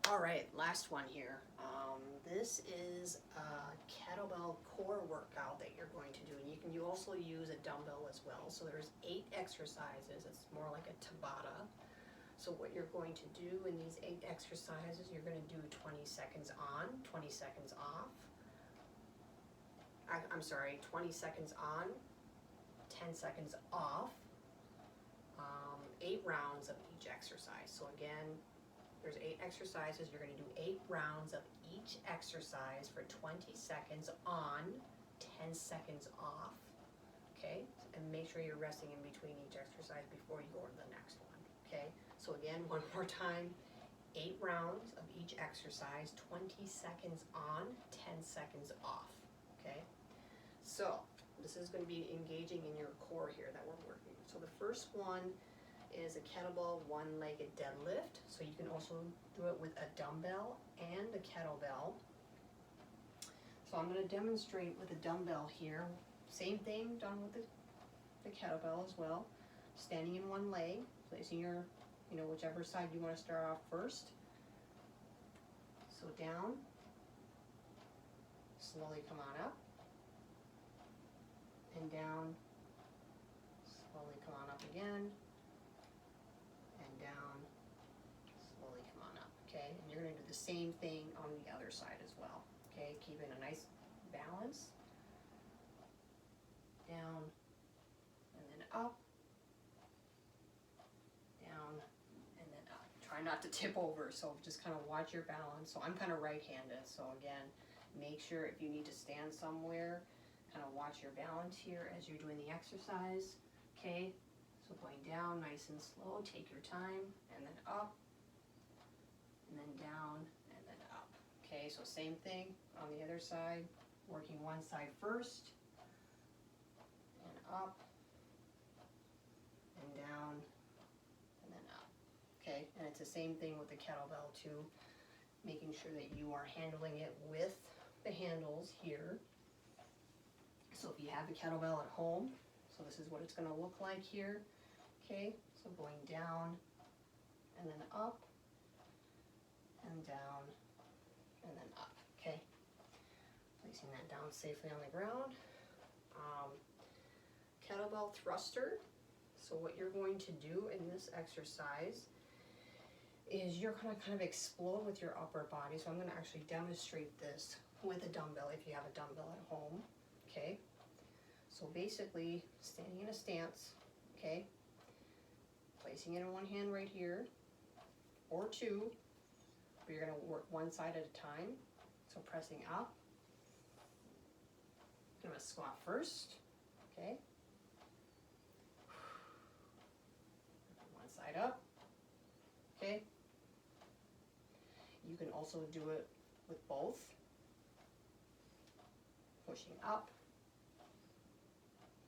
All right, last one here. This is a kettlebell core workout that you're going to do, and you also use a dumbbell as well. So there's 8 exercises. It's more like a Tabata. So what you're going to do in these 8 exercises, you're going to do 20 seconds on, 20 seconds off. I'm sorry, 20 seconds on, 10 seconds off. 8 rounds of each exercise. So again, there's 8 exercises. You're going to do 8 rounds of each exercise for 20 seconds on, 10 seconds off. Okay? And make sure you're resting in between each exercise before you go to the next one. Okay? So again, one more time. 8 rounds of each exercise, 20 seconds on, 10 seconds off. Okay? So this is going to be engaging in your core here that we're working. So the first one is a kettlebell one-legged deadlift. So you can also do it with a dumbbell and a kettlebell. So I'm going to demonstrate with a dumbbell here. Same thing done with the kettlebell as well. Standing in one leg, placing your, whichever side you want to start off first. So down, slowly come on up, and down, slowly come on up again, and down, slowly come on up, okay? And you're going to do the same thing on the other side as well, okay? Keeping a nice balance. Down, and then up, down, and then up. Try not to tip over, so just kind of watch your balance. So I'm kind of right-handed, so again, make sure if you need to stand somewhere, kind of watch your balance here as you're doing the exercise, okay? So going down nice and slow, take your time, and then up, and then down, and then up. Okay, so same thing on the other side, working one side first, and up, and down, and then up. Okay, and it's the same thing with the kettlebell too, making sure that you are handling it with the handles here. So if you have a kettlebell at home, so this is what it's going to look like here. Okay, so going down and then up and down and then up. Okay, placing that down safely on the ground. Kettlebell thruster. So what you're going to do in this exercise is you're going to kind of explode with your upper body. So I'm going to actually demonstrate this with a dumbbell if you have a dumbbell at home. Okay, so basically standing in a stance, okay, placing it in one hand right here, or two, but you're going to work one side at a time. So pressing up, I'm going to squat first, okay, one side up, okay. You can also do it with both, pushing up,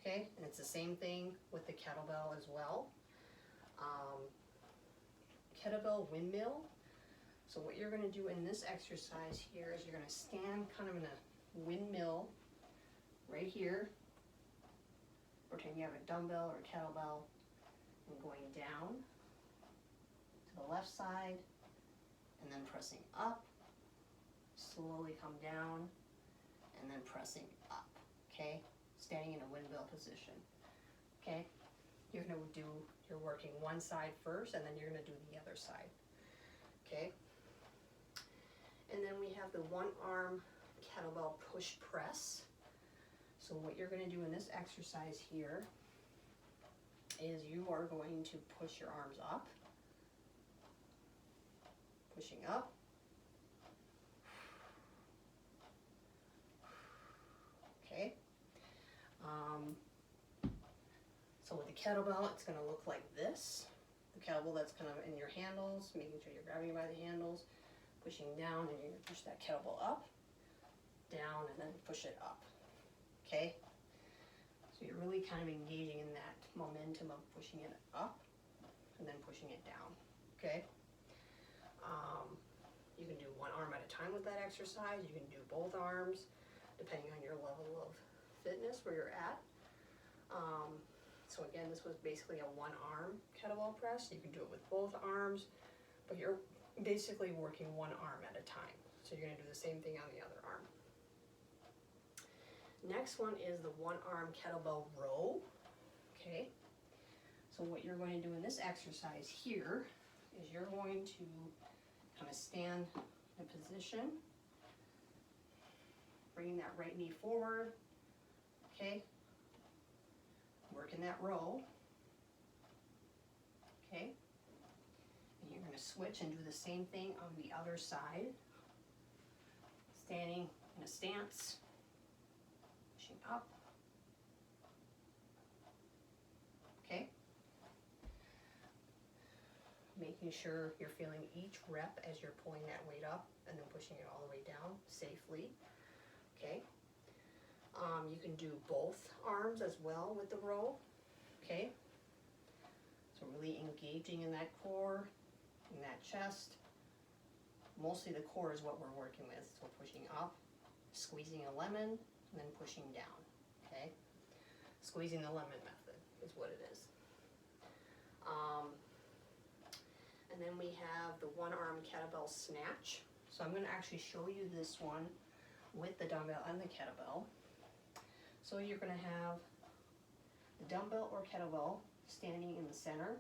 okay, and it's the same thing with the kettlebell as well. Kettlebell windmill. So what you're going to do in this exercise here is you're going to stand kind of in a windmill right here. Pretend you have a dumbbell or a kettlebell, and going down to the left side, and then pressing up, slowly come down, and then pressing up, okay? Standing in a windmill position, okay? You're working one side first, and then you're gonna do the other side, okay? And then we have the one arm kettlebell push press. So what you're gonna do in this exercise here is you are going to push your arms up, pushing up, okay? So with the kettlebell, it's going to look like this. The kettlebell that's kind of in your handles, making sure you're grabbing by the handles, pushing down, and you're going to push that kettlebell up, down, and then push it up, okay? So you're really kind of engaging in that momentum of pushing it up and then pushing it down, okay? You can do one arm at a time with that exercise. You can do both arms, depending on your level of fitness, where you're at. So again, this was basically a one-arm kettlebell press. You can do it with both arms, but you're basically working one arm at a time. So you're gonna do the same thing on the other arm. Next one is the one arm kettlebell row, okay? So what you're going to do in this exercise here is you're going to kind of stand in a position, bringing that right knee forward, okay? Working that row, okay? And you're gonna switch and do the same thing on the other side. Standing in a stance, pushing up, okay? Making sure you're feeling each rep as you're pulling that weight up and then pushing it all the way down safely, okay? You can do both arms as well with the row, okay? So really engaging in that core, in that chest. Mostly the core is what we're working with. So pushing up, squeezing a lemon, and then pushing down, okay? Squeezing the lemon method is what it is. And then we have the one arm kettlebell snatch. So I'm gonna actually show you this one with the dumbbell and the kettlebell. So you're gonna have the dumbbell or kettlebell standing in the center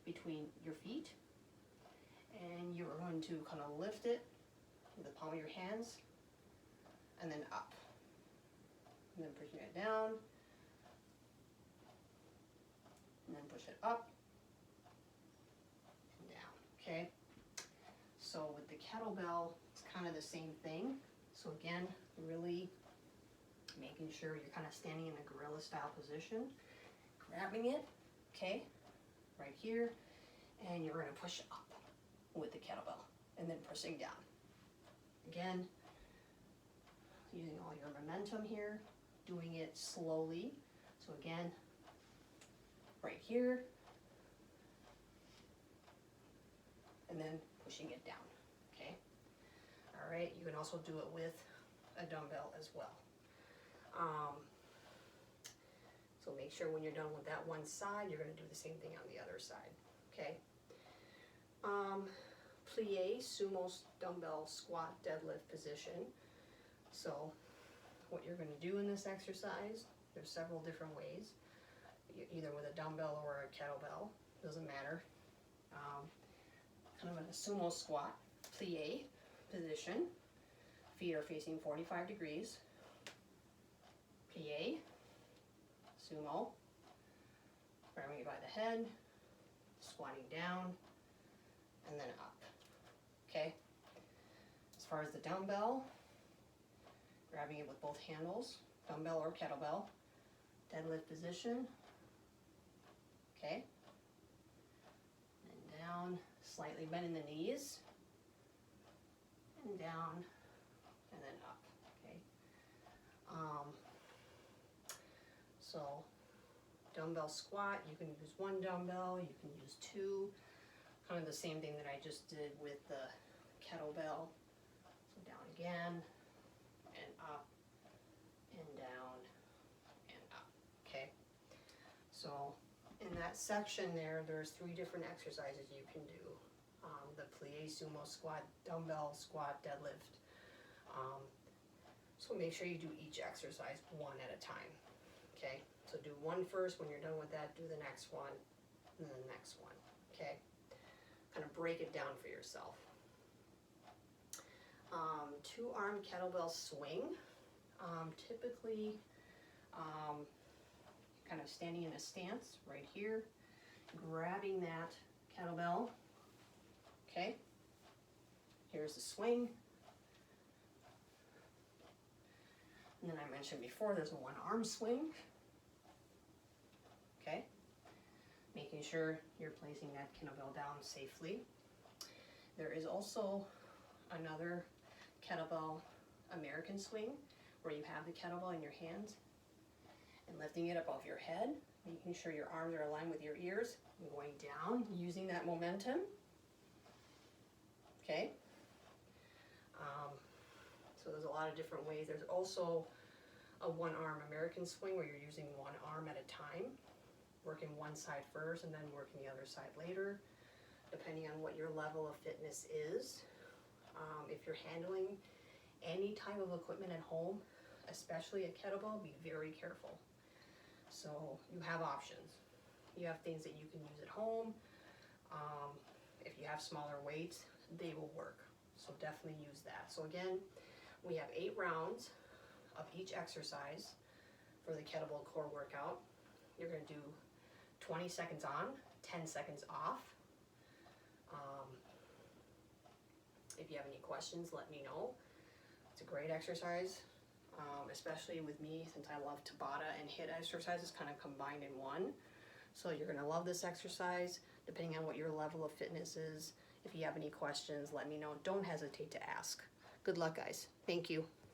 between your feet, and you're going to kind of lift it with the palm of your hands and then up, and then pushing it down, and then push it up and down, okay? So with the kettlebell, it's kind of the same thing. So again, really making sure you're kind of standing in a gorilla style position, grabbing it, okay, right here, and you're gonna push up with the kettlebell and then pressing down. Again, using all your momentum here, doing it slowly. So again, right here, and then pushing it down, okay? All right, you can also do it with a dumbbell as well. So make sure when you're done with that one side, you're gonna do the same thing on the other side, okay? Plie, sumo dumbbell squat deadlift position. So what you're gonna do in this exercise, there's several different ways, either with a dumbbell or a kettlebell, doesn't matter. Kind of in a sumo squat, plie position. Feet are facing 45 degrees. Plie, sumo, grabbing it by the head, squatting down, and then up, okay? As far as the dumbbell, grabbing it with both handles, dumbbell or kettlebell, deadlift position, okay? And down, slightly bending the knees, and down, and then up, okay? So dumbbell squat, you can use one dumbbell, you can use two, kind of the same thing that I just did with the kettlebell. So down again, and up, and down, and up, okay? So in that section there, there's 3 different exercises you can do. The plie, sumo squat, dumbbell squat, deadlift. So make sure you do each exercise one at a time, okay? So do one first, when you're done with that, do the next one, and then the next one, okay? Kind of break it down for yourself. 2-arm kettlebell swing. Typically, kind of standing in a stance right here, grabbing that kettlebell, okay? Here's the swing. And then I mentioned before, there's a 1-arm swing, okay? Making sure you're placing that kettlebell down safely. There is also another kettlebell American swing where you have the kettlebell in your hands and lifting it above your head, making sure your arms are aligned with your ears and going down, using that momentum, okay? So there's a lot of different ways. There's also a 1-arm American swing where you're using one arm at a time, working one side first and then working the other side later. depending on what your level of fitness is. If you're handling any type of equipment at home, especially a kettlebell, be very careful. So you have options. You have things that you can use at home. If you have smaller weights, they will work. So definitely use that. So again, we have 8 rounds of each exercise for the kettlebell core workout. You're going to do 20 seconds on, 10 seconds off. If you have any questions, let me know. It's a great exercise, especially with me, since I love Tabata and HIIT exercises kind of combined in one. So you're going to love this exercise, depending on what your level of fitness is. If you have any questions, let me know. Don't hesitate to ask. Good luck, guys. Thank you.